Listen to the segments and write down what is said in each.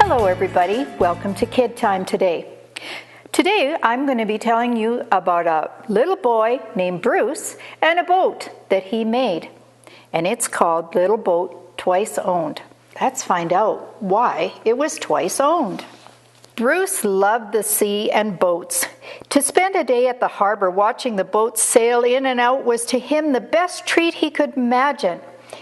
Hello everybody, welcome to Kid Time today. Today I'm going to be telling you about a little boy named Bruce and a boat that he made. And it's called Little Boat Twice Owned. Let's find out why it was twice owned. Bruce loved the sea and boats. To spend a day at the harbor watching the boats sail in and out was to him the best treat he could imagine.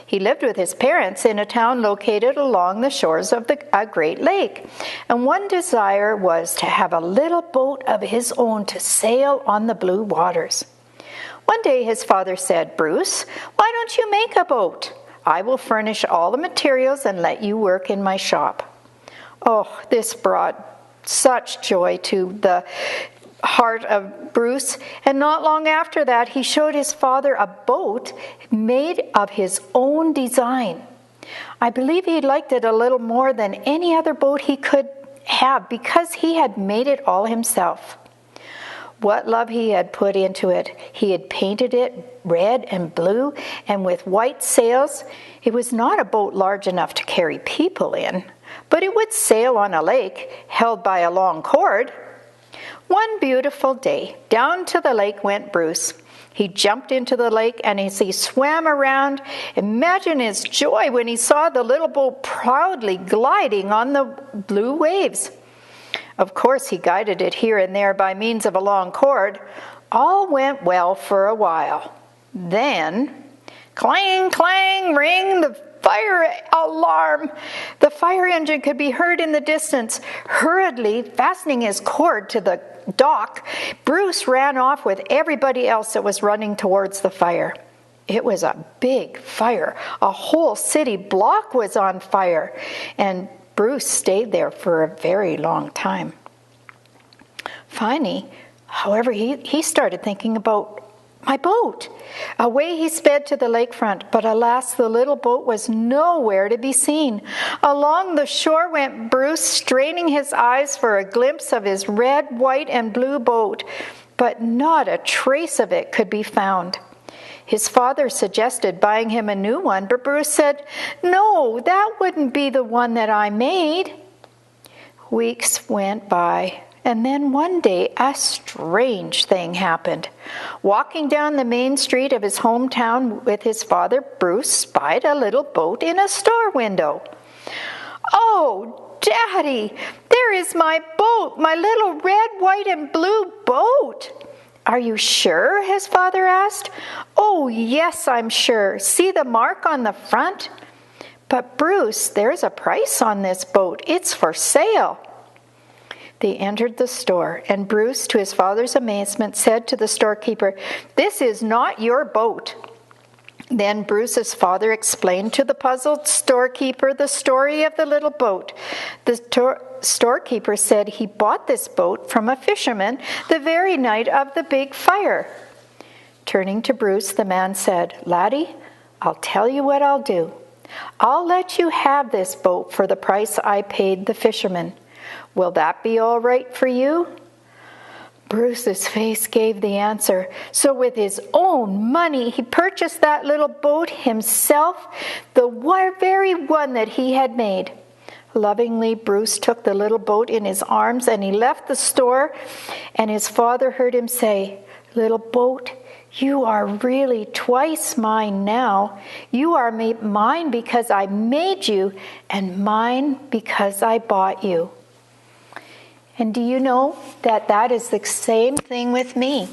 He lived with his parents in a town located along the shores of a great lake, and one desire was to have a little boat of his own to sail on the blue waters. One day his father said, "Bruce, why don't you make a boat? I will furnish all the materials and let you work in my shop." Oh, this brought such joy to the heart of Bruce, and not long after that he showed his father a boat made of his own design. I believe he liked it a little more than any other boat he could have because he had made it all himself. What love he had put into it. He had painted it red and blue and with white sails. It was not a boat large enough to carry people in, but it would sail on a lake held by a long cord. One beautiful day, down to the lake went Bruce. He jumped into the lake, and as he swam around, imagine his joy when he saw the little boat proudly gliding on the blue waves. Of course, he guided it here and there by means of a long cord. All went well for a while. Then, clang, clang, ring the fire alarm. The fire engine could be heard in the distance. Hurriedly fastening his cord to the dock, Bruce ran off with everybody else that was running towards the fire. It was a big fire. A whole city block was on fire, and Bruce stayed there for a very long time. Finally, however, he started thinking about my boat. Away he sped to the lakefront, but alas, the little boat was nowhere to be seen. Along the shore went Bruce, straining his eyes for a glimpse of his red, white, and blue boat, but not a trace of it could be found. His father suggested buying him a new one, but Bruce said, "No, that wouldn't be the one that I made." Weeks went by. And then one day, a strange thing happened. Walking down the main street of his hometown with his father, Bruce spied a little boat in a store window. "Oh, Daddy, there is my boat, my little red, white, and blue boat." "Are you sure?" his father asked. "Oh, yes, I'm sure. See the mark on the front?" "But Bruce, there's a price on this boat. It's for sale." They entered the store, and Bruce, to his father's amazement, said to the storekeeper, "This is not your boat." Then Bruce's father explained to the puzzled storekeeper the story of the little boat. The storekeeper said he bought this boat from a fisherman the very night of the big fire. Turning to Bruce, the man said, "Laddie, I'll tell you what I'll do. I'll let you have this boat for the price I paid the fisherman. Will that be all right for you?" Bruce's face gave the answer. So with his own money, he purchased that little boat himself, the very one that he had made. Lovingly, Bruce took the little boat in his arms, and he left the store, and his father heard him say, "Little boat, you are really twice mine now. You are mine because I made you, and mine because I bought you." And do you know that that is the same thing with me?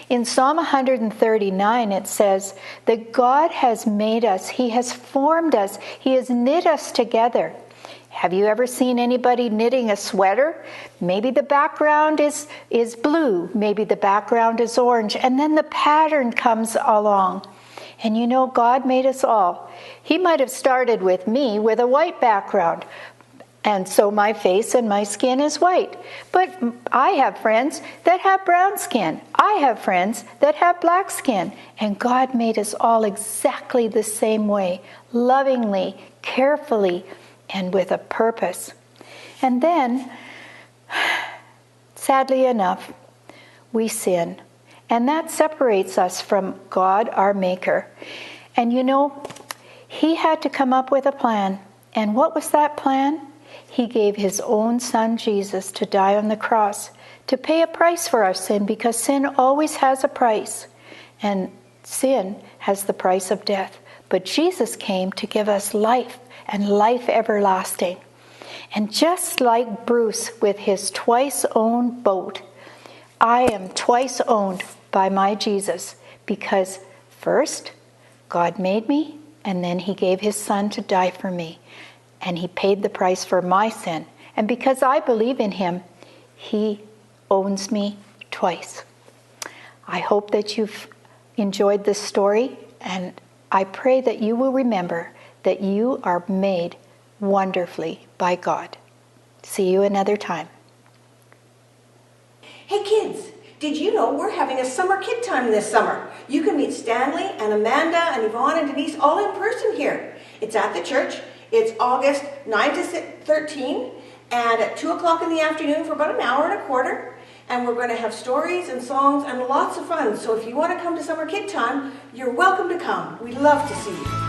In Psalm 139, it says that God has made us. He has formed us. He has knit us together. Have you ever seen anybody knitting a sweater? Maybe the background is blue. Maybe the background is orange. And then the pattern comes along. And you know, God made us all. He might have started with me with a white background. And so my face and my skin is white. But I have friends that have brown skin. I have friends that have black skin. And God made us all exactly the same way, lovingly, carefully, and with a purpose. And then, sadly enough, we sin. And that separates us from God, our Maker. And you know, He had to come up with a plan. And what was that plan? He gave his own son Jesus to die on the cross, to pay a price for our sin, because sin always has a price, and sin has the price of death. But Jesus came to give us life, and life everlasting. And just like Bruce with his twice-owned boat, I am twice owned by my Jesus, because first, God made me, and then he gave his son to die for me. And he paid the price for my sin. And because I believe in him, he owns me twice. I hope that you've enjoyed this story, and I pray that you will remember that you are made wonderfully by God. See you another time. Hey kids, did you know we're having a summer kid time this summer? You can meet Stanley and Amanda and Yvonne and Denise all in person here. It's at the church. It's August 9 to 13 and at 2 o'clock in the afternoon for about an hour and a quarter. And we're going to have stories and songs and lots of fun. So if you want to come to summer kid time, you're welcome to come. We'd love to see you.